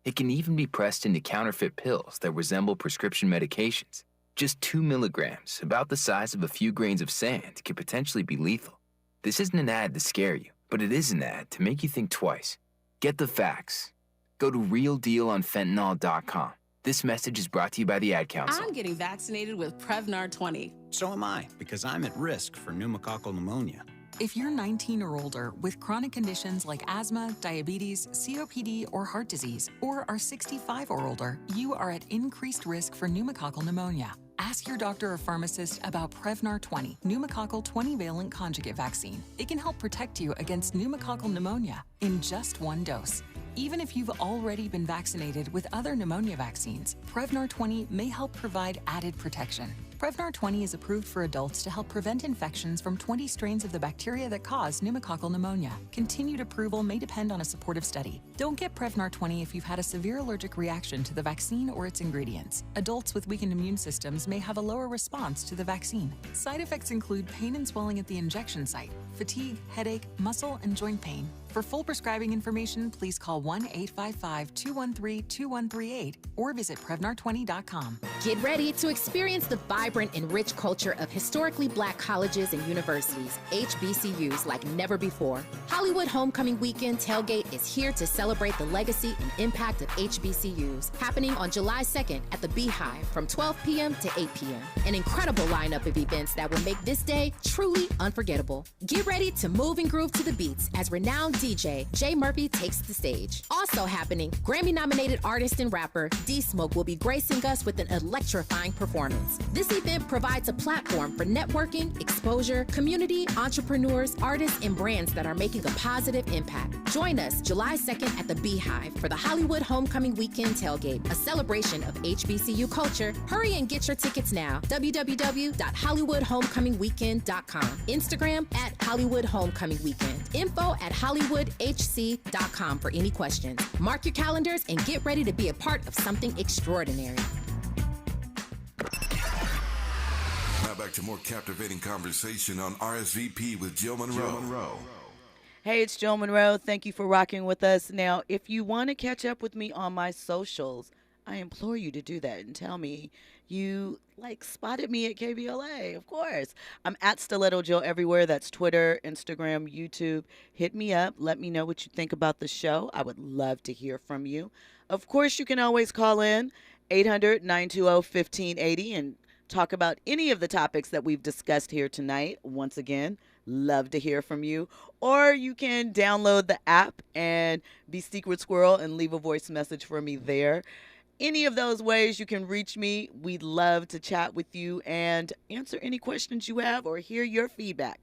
It can even be pressed into counterfeit pills that resemble prescription medications. Just 2 milligrams, about the size of a few grains of sand, can potentially be lethal. This isn't an ad to scare you, but it is an ad to make you think twice. Get the facts. Go to realdealonfentanyl.com. This message is brought to you by the Ad Council. I'm getting vaccinated with Prevnar 20. So am I, because I'm at risk for pneumococcal pneumonia. If you're 19 or older with chronic conditions like asthma, diabetes, COPD, or heart disease, or are 65 or older, you are at increased risk for pneumococcal pneumonia. Ask your doctor or pharmacist about Prevnar 20, pneumococcal 20-valent conjugate vaccine. It can help protect you against pneumococcal pneumonia in just 1 dose. Even if you've already been vaccinated with other pneumonia vaccines, Prevnar 20 may help provide added protection. Prevnar 20 is approved for adults to help prevent infections from 20 strains of the bacteria that cause pneumococcal pneumonia. Continued approval may depend on a supportive study. Don't get Prevnar 20 if you've had a severe allergic reaction to the vaccine or its ingredients. Adults with weakened immune systems may have a lower response to the vaccine. Side effects include pain and swelling at the injection site, fatigue, headache, muscle, and joint pain. For full prescribing information, please call 1-855-213-2138 or visit Prevnar20.com. Get ready to experience the vibrant and rich culture of historically Black colleges and universities, HBCUs, like never before. Hollywood Homecoming Weekend Tailgate is here to celebrate the legacy and impact of HBCUs, happening on July 2nd at the Beehive from 12 p.m. to 8 p.m. An incredible lineup of events that will make this day truly unforgettable. Get ready to move and groove to the beats as renowned DJ Jay Murphy takes the stage. Also happening, Grammy-nominated artist and rapper D-Smoke will be gracing us with an electrifying performance. This event provides a platform for networking, exposure, community, entrepreneurs, artists, and brands that are making a positive impact. Join us July 2nd at the Beehive for the Hollywood Homecoming Weekend Tailgate, a celebration of HBCU culture. Hurry and get your tickets now. www.hollywoodhomecomingweekend.com. Instagram at Hollywood Homecoming Weekend. Info at hollywoodhc.com for any questions. Mark your calendars and get ready to be a part of something extraordinary. Now back to more captivating conversation on RSVP with Jill Munroe. Hey, it's Jill Munroe. Thank you for rocking with us. Now, if you want to catch up with me on my socials, I implore you to do that and tell me you spotted me at KBLA. Of course. I'm at Stiletto Jill everywhere. That's Twitter, Instagram, YouTube. Hit me up. Let me know what you think about the show. I would love to hear from you. Of course, you can always call in 800-920-1580 and talk about any of the topics that we've discussed here tonight. Once again, love to hear from you. Or you can download the app and be Secret Squirrel and leave a voice message for me there. Any of those ways you can reach me. We'd love to chat with you and answer any questions you have or hear your feedback.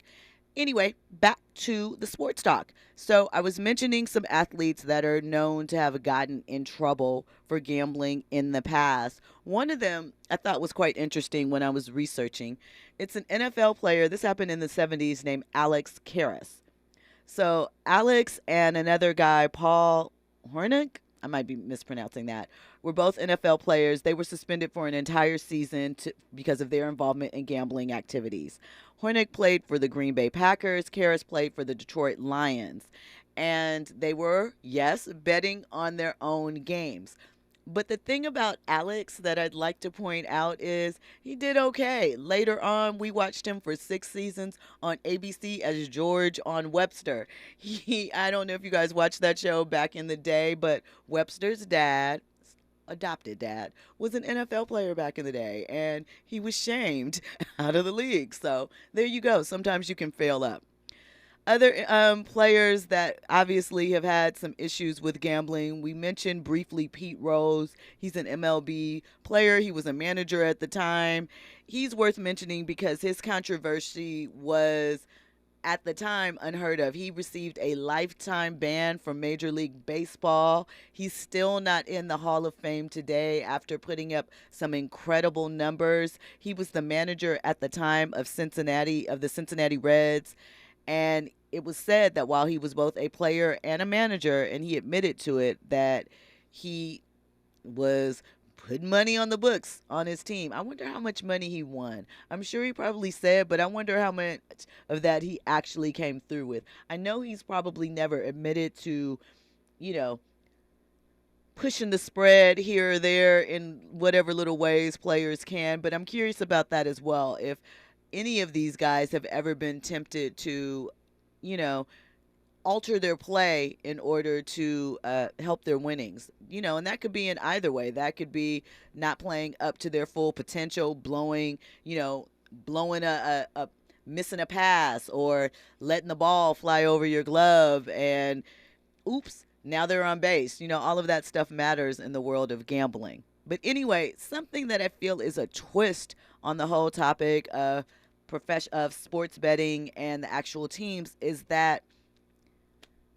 Anyway, back to the sports talk. So I was mentioning some athletes that are known to have gotten in trouble for gambling in the past. One of them I thought was quite interesting when I was researching. It's an NFL player. This happened in the 70s, named Alex Karras. So Alex and another guy, Paul Hornick, I might be mispronouncing that, were both NFL players. They were suspended for an entire season because of their involvement in gambling activities. Hornick played for the Green Bay Packers. Karras played for the Detroit Lions. And they were, yes, betting on their own games. But the thing about Alex that I'd like to point out is he did okay. Later on, we watched him for 6 seasons on ABC as George on Webster. I don't know if you guys watched that show back in the day, but Webster's dad, adopted dad, was an NFL player back in the day, and he was shamed out of the league. So there you go. Sometimes you can fail up. Other players that obviously have had some issues with gambling, we mentioned briefly Pete Rose. He's an MLB player. He was a manager at the time. He's worth mentioning because his controversy was, at the time, unheard of. He received a lifetime ban from Major League Baseball. He's still not in the Hall of Fame today after putting up some incredible numbers. He was the manager at the time of the Cincinnati Reds. And it was said that while he was both a player and a manager, and he admitted to it, that he was putting money on the books on his team. I wonder how much money he won. I'm sure he probably said, but I wonder how much of that he actually came through with. I know he's probably never admitted to, pushing the spread here or there in whatever little ways players can, but I'm curious about that as well. If any of these guys have ever been tempted to, alter their play in order to help their winnings, and that could be in either way. That could be not playing up to their full potential, blowing a missing a pass, or letting the ball fly over your glove and oops, now they're on base. All of that stuff matters in the world of gambling. But anyway, something that I feel is a twist on the whole topic of sports betting and the actual teams is that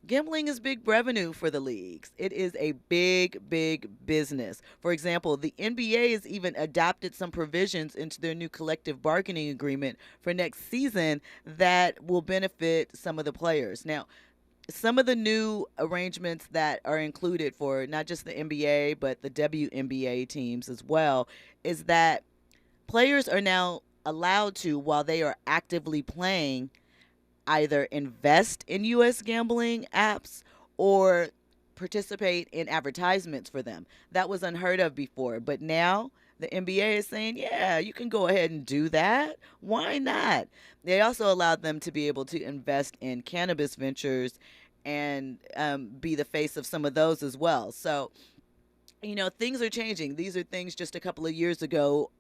gambling is big revenue for the leagues. It is a big, big business. For example, the NBA has even adopted some provisions into their new collective bargaining agreement for next season that will benefit some of the players. Now, some of the new arrangements that are included for not just the NBA, but the WNBA teams as well, is that players are now allowed to, while they are actively playing, either invest in U.S. gambling apps or participate in advertisements for them. That was unheard of before, but now the NBA is saying, yeah, you can go ahead and do that. Why not? They also allowed them to be able to invest in cannabis ventures and be the face of some of those as well. So, things are changing. These are things just a couple of years ago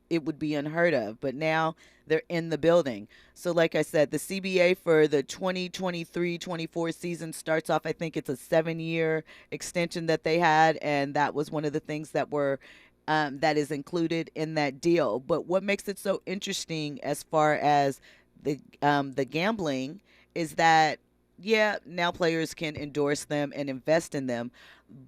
it would be unheard of, but now they're in the building. So like I said, the CBA for the 2023-24 season starts off, I think it's a 7-year extension that they had, and that was one of the things that were that is included in that deal. But what makes it so interesting as far as the gambling is that, yeah, now players can endorse them and invest in them,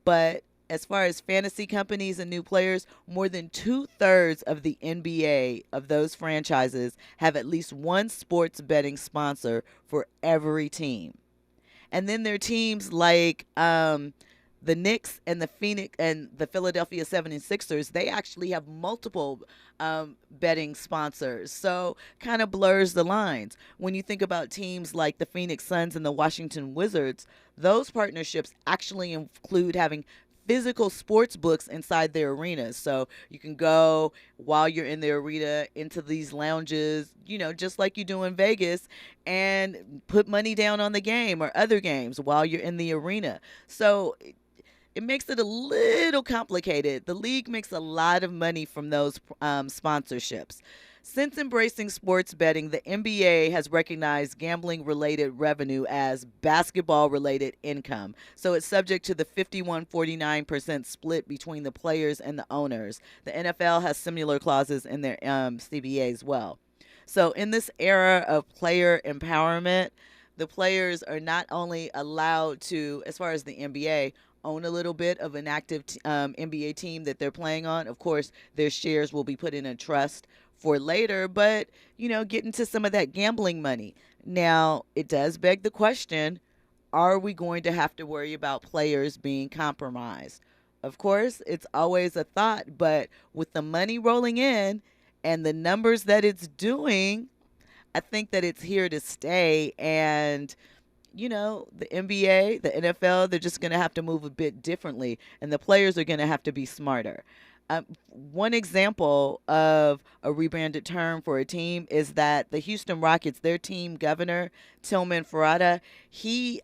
but as far as fantasy companies and new players, more than 2/3 of the NBA of those franchises have at least one sports betting sponsor for every team. And then there are teams like the Knicks and the Philadelphia 76ers. They actually have multiple betting sponsors. So kind of blurs the lines. When you think about teams like the Phoenix Suns and the Washington Wizards, those partnerships actually include having physical sports books inside their arenas. So you can go while you're in the arena into these lounges, just like you do in Vegas, and put money down on the game or other games while you're in the arena. So it makes it a little complicated. The league makes a lot of money from those sponsorships. Since embracing sports betting, the NBA has recognized gambling-related revenue as basketball-related income. So it's subject to the 51-49% split between the players and the owners. The NFL has similar clauses in their CBA as well. So in this era of player empowerment, the players are not only allowed to, as far as the NBA, own a little bit of an active NBA team that they're playing on. Of course, their shares will be put in a trust for later, but, get into some of that gambling money. Now, it does beg the question, are we going to have to worry about players being compromised? Of course, it's always a thought, but with the money rolling in and the numbers that it's doing, I think that it's here to stay. And the NBA, the NFL, they're just going to have to move a bit differently, and the players are going to have to be smarter. One example of a rebranded term for a team is that the Houston Rockets, their team governor, Tillman Fertitta, he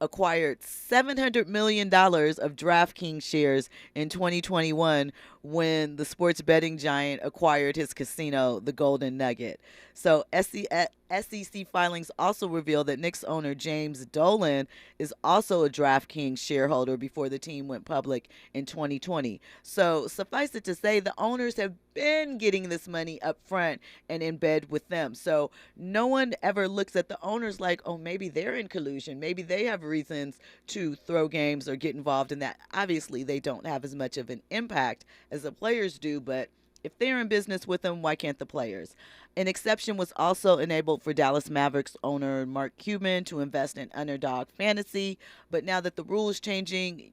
acquired $700 million of DraftKings shares in 2021 when the sports betting giant acquired his casino, the Golden Nugget. So SEC filings also reveal that Knicks owner James Dolan is also a DraftKings shareholder before the team went public in 2020. So suffice it to say, the owners have been getting this money up front and in bed with them. So no one ever looks at the owners like, oh, maybe they're in collusion. Maybe they have reasons to throw games or get involved in that. Obviously, they don't have as much of an impact as the players do, but if they're in business with them, why can't the players? An exception was also enabled for Dallas Mavericks owner Mark Cuban to invest in underdog fantasy, but now that the rule is changing,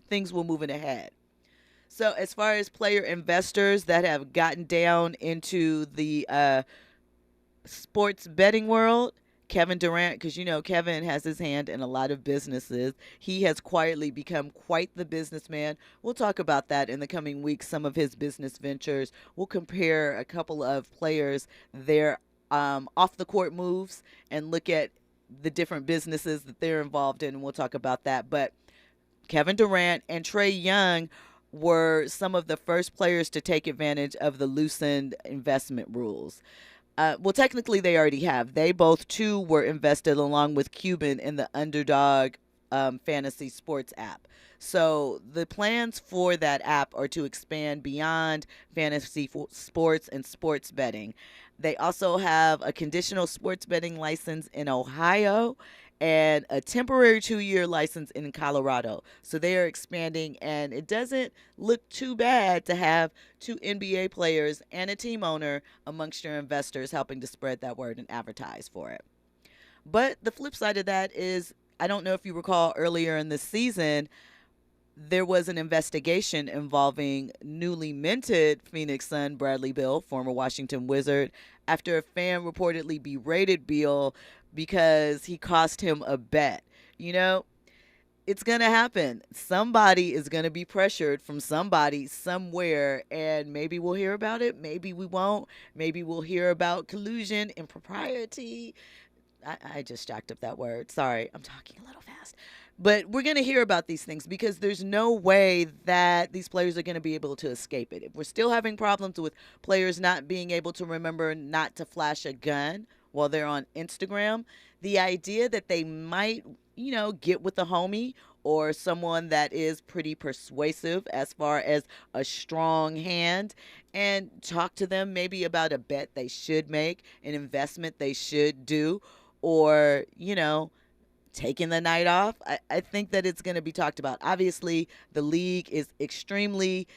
things will move ahead. So as far as player investors that have gotten down into the sports betting world, Kevin Durant, because Kevin has his hand in a lot of businesses. He has quietly become quite the businessman. We'll talk about that in the coming weeks, some of his business ventures. We'll compare a couple of players, their off-the-court moves, and look at the different businesses that they're involved in, and we'll talk about that. But Kevin Durant and Trae Young were some of the first players to take advantage of the loosened investment rules. Well, technically, they already have. They both, too, were invested along with Cuban in the Underdog fantasy sports app. So the plans for that app are to expand beyond fantasy sports and sports betting. They also have a conditional sports betting license in Ohio and a temporary 2-year license in Colorado. So they are expanding, and it doesn't look too bad to have 2 NBA players and a team owner amongst your investors helping to spread that word and advertise for it. But the flip side of that is, I don't know if you recall earlier in the season, there was an investigation involving newly minted Phoenix Sun Bradley Beal, former Washington Wizard, after a fan reportedly berated Beal because he cost him a bet. It's going to happen. Somebody is going to be pressured from somebody somewhere, and maybe we'll hear about it. Maybe we won't. Maybe we'll hear about collusion, impropriety. I just jacked up that word. Sorry, I'm talking a little fast. But we're going to hear about these things because there's no way that these players are going to be able to escape it. If we're still having problems with players not being able to remember not to flash a gun while they're on Instagram, the idea that they might, get with a homie or someone that is pretty persuasive as far as a strong hand and talk to them maybe about a bet they should make, an investment they should do, or, taking the night off, I think that it's going to be talked about. Obviously, the league is extremely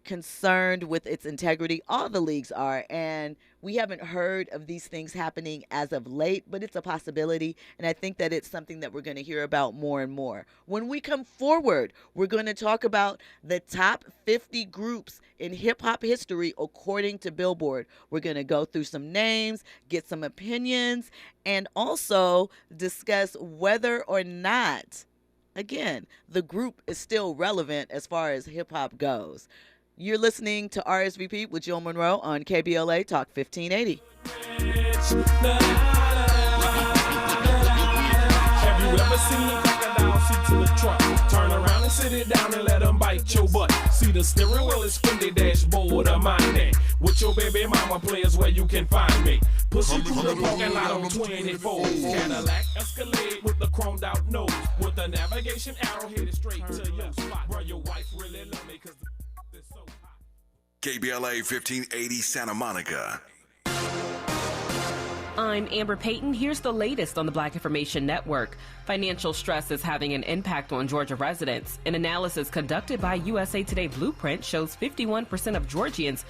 concerned with its integrity. All the leagues are, and we haven't heard of these things happening as of late, but it's a possibility, and I think that it's something that we're going to hear about more and more. When we come forward, we're going to talk about the top 50 groups in hip-hop history according to Billboard. We're going to go through some names, get some opinions, and also discuss whether or not, again, the group is still relevant as far as hip-hop goes. You're listening to RSVP with Jill Munroe on KBLA Talk 1580. Have you ever seen a crocodile seat to the trunk? Turn around and sit it down and let them bite your butt. See the steering wheel is spin the dashboard of mine. With your baby mama players where you can find me. Pushing through the parking lot on 24. Cadillac Escalade with the chromed out nose. With the navigation arrow headed straight to your spot. Where your wife really love me cause it's so hot. KBLA 1580 Santa Monica. I'm Amber Payton. Here's the latest on the Black Information Network. Financial stress is having an impact on Georgia residents. An analysis conducted by USA Today Blueprint shows 51% of Georgians